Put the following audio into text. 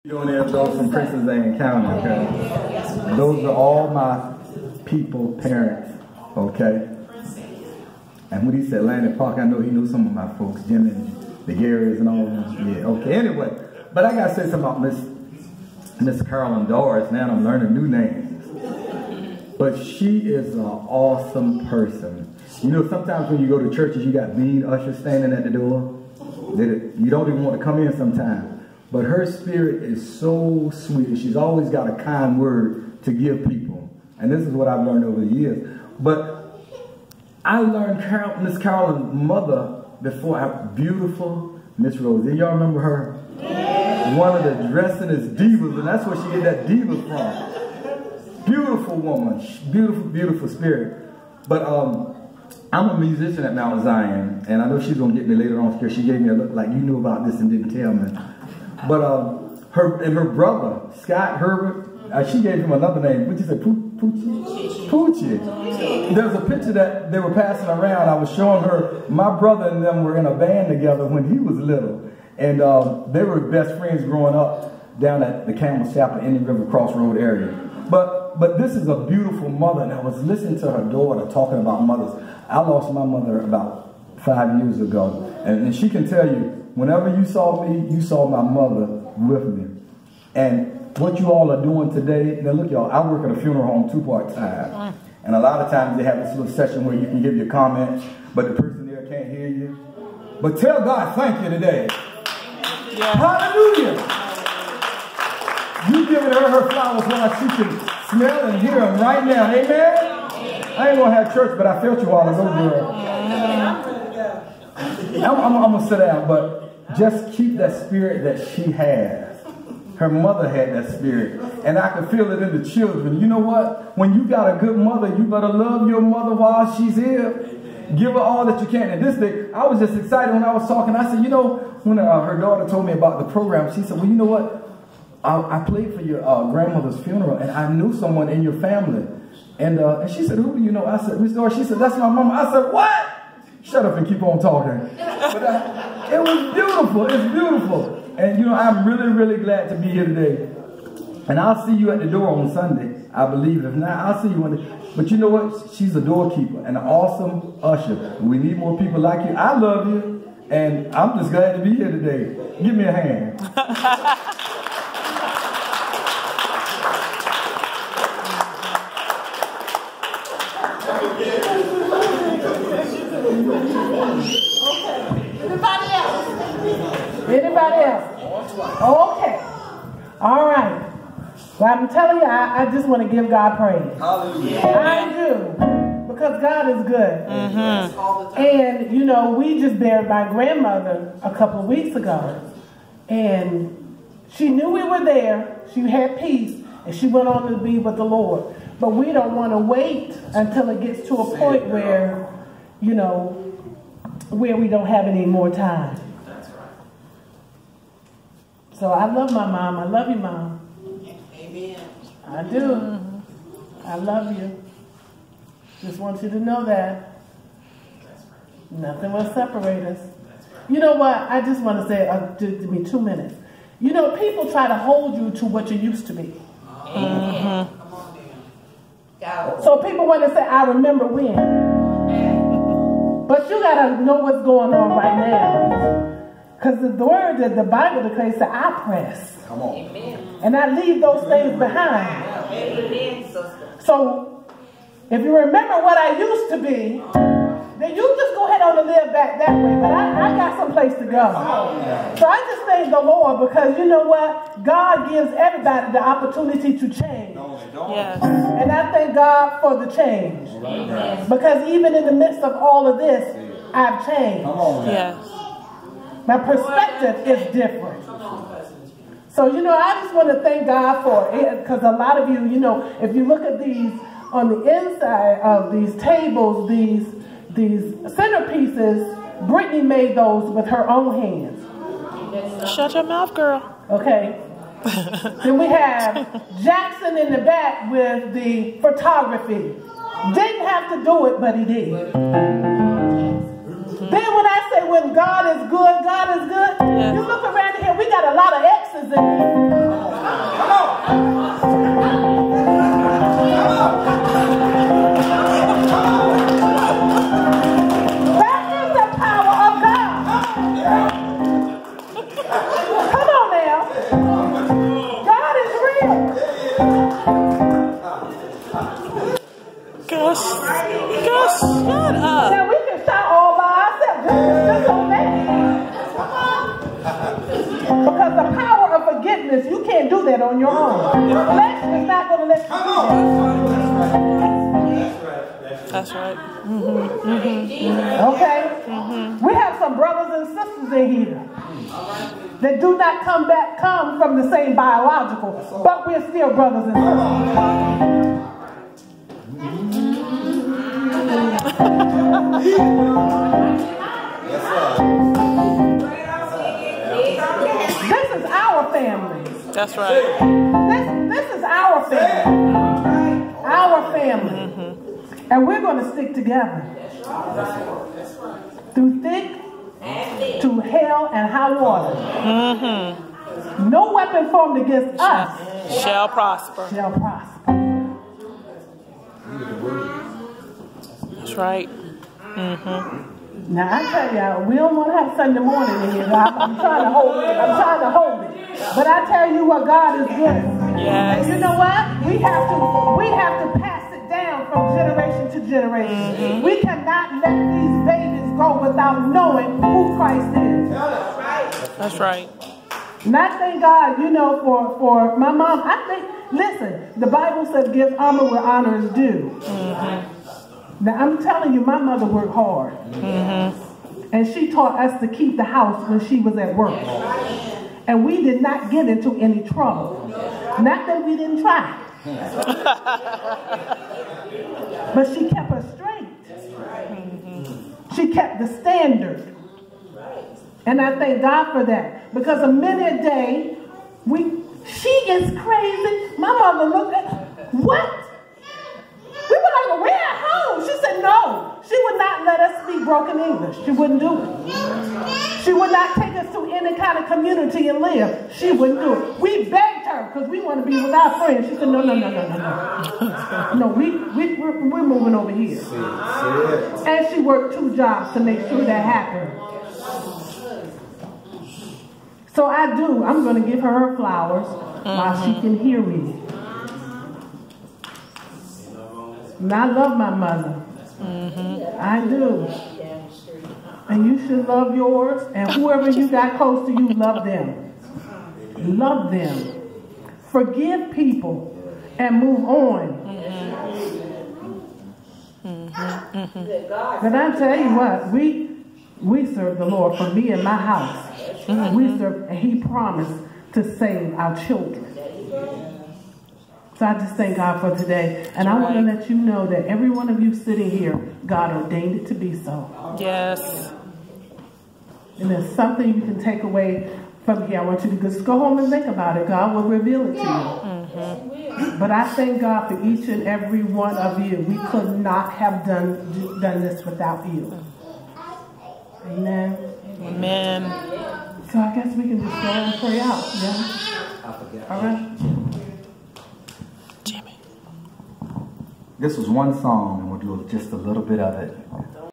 Doing those from Princess Anne County, okay? Those are all my people, parents, okay? And when he said Landon Park, I know he knew some of my folks, Jim and the Garys and all of them. Yeah, okay. Anyway, but I gotta say something about Miss Carolyn Doris. Now I'm learning new names. But she is an awesome person. You know, sometimes when you go to churches, you got mean ushers standing at the door. You don't even want to come in sometimes. But her spirit is so sweet. She's always got a kind word to give people. And this is what I've learned over the years. But I learned Miss Carolyn's mother before. Beautiful Miss Rosie. Y'all remember her? Yeah. One of the dressingest divas. And that's where she get that diva from. Beautiful woman. Beautiful, beautiful spirit. But I'm a musician at Mount Zion. And I know she's going to get me later on because she gave me a look like you knew about this and didn't tell me. But her brother, Scott Herbert, she gave him another name. What did you say? Poochie? Poochie. There's a picture that they were passing around. I was showing her, my brother and them were in a band together when he was little. And they were best friends growing up down at the Campbell Chapel, Indian River Crossroad area. But this is a beautiful mother. And I was listening to her daughter talking about mothers. I lost my mother about 5 years ago. And she can tell you, whenever you saw me, you saw my mother with me. And what you all are doing today, now look y'all, I work at a funeral home 2 part-time. And a lot of times they have this little session where you can give your comments, but the person there can't hear you. But tell God thank you today. Yeah. Hallelujah. You giving her flowers while she can smell and hear them right now. Amen? I ain't going to have church, but I felt you all over there. I'm going to sit down, but just keep that spirit that she has. Her mother had that spirit. And I can feel it in the children. You know what? When you got a good mother, you better love your mother while she's here. Give her all that you can. And this day, I was just excited when I was talking. I said, you know, when her daughter told me about the program, she said, well, you know what? I played for your grandmother's funeral, and I knew someone in your family. And she said, who do you know? I said, Miss Doris. She said, that's my mama. I said, what? Shut up and keep on talking. But it was beautiful. It's beautiful. And, you know, I'm really, really glad to be here today. And I'll see you at the door on Sunday, I believe. If not, I'll see you one day. But you know what? She's a doorkeeper and an awesome usher. We need more people like you. I love you. And I'm just glad to be here today. Give me a hand. Anybody else? Okay. All right. Well, I'm telling you, I just want to give God praise. Hallelujah. I do. Because God is good. Mm-hmm. And, you know, we just buried my grandmother a couple of weeks ago. And she knew we were there. She had peace. And she went on to be with the Lord. But we don't want to wait until it gets to a point where, you know, where we don't have any more time. So I love my mom. I love you, Mom. Amen. I do. Mm-hmm. I love you. Just want you to know that. Nothing will separate us. You know what? I just want to say, give me 2 minutes. You know, people try to hold you to what you used to be. Mm-hmm. So people want to say, I remember when. But you got to know what's going on right now. Because the word that the Bible declares that I press. Come on. Amen. And I leave those things behind. Amen. So if you remember what I used to be, then you just go ahead on and live back that way. But I got someplace to go. So I just thank the Lord because you know what? God gives everybody the opportunity to change. Yes. And I thank God for the change. Because even in the midst of all of this, I've changed. Yes. My perspective is different. So, you know, I just want to thank God for it because a lot of you, you know, if you look at these on the inside of these tables, these centerpieces, Brittany made those with her own hands. Shut your mouth, girl. Okay. Then we have Jackson in the back with the photography. Didn't have to do it, but he did. Then when I say when God is good, God is good, you look around here, we got a lot of X's in here. Gosh, shut up. Now we can shout all by ourselves. Just don't that. Because the power of forgiveness, you can't do that on your own. Flesh is not going to let you do that. That's right. Okay? We have some brothers and sisters in here that do not come from the same biological, but we're still brothers and This is our family. That's right. This is our family. Our family. And we're going to stick together. Through thick to hell and high water. No weapon formed against us shall prosper. Shall prosper. That's right. Now I tell y'all, we don't want to have Sunday morning in here. I'm trying to hold it. But I tell you what, God is good. Yes. And you know what? We have to pass it down from generation to generation. We cannot let these babies go without knowing who Christ is. That's right. And I thank God, you know, for my mom. Listen, the Bible says give honor where honor is due. Now, I'm telling you, my mother worked hard. And she taught us to keep the house when she was at work. And we did not get into any trouble. Not that we didn't try. But she kept us straight. She kept the standard. And I thank God for that. Because a minute a day, she is crazy. My mother looked at, what? We were like, we're at home. She said, no. She would not let us speak broken English. She wouldn't do it. She would not take us to any kind of community and live. She wouldn't do it. We begged her because we want to be with our friends. She said, no. No, we're moving over here. And she worked 2 jobs to make sure that happened. So I'm going to give her flowers while she can hear me. And I love my mother. I do. And you should love yours. And whoever you got close to you, love them. Love them. Forgive people and move on. But I tell you what, we serve the Lord. For me and my house, we serve, and He promised to save our children. So I just thank God for today. And I want to let you know that every one of you sitting here, God ordained it to be so. Yes. And there's something you can take away from here. I want you to just go home and think about it. God will reveal it to you. But I thank God for each and every one of you. We could not have done this without you. Amen. Amen. So I guess we can just go and pray out. Yeah? All right? This was one song, and we'll do just a little bit of it.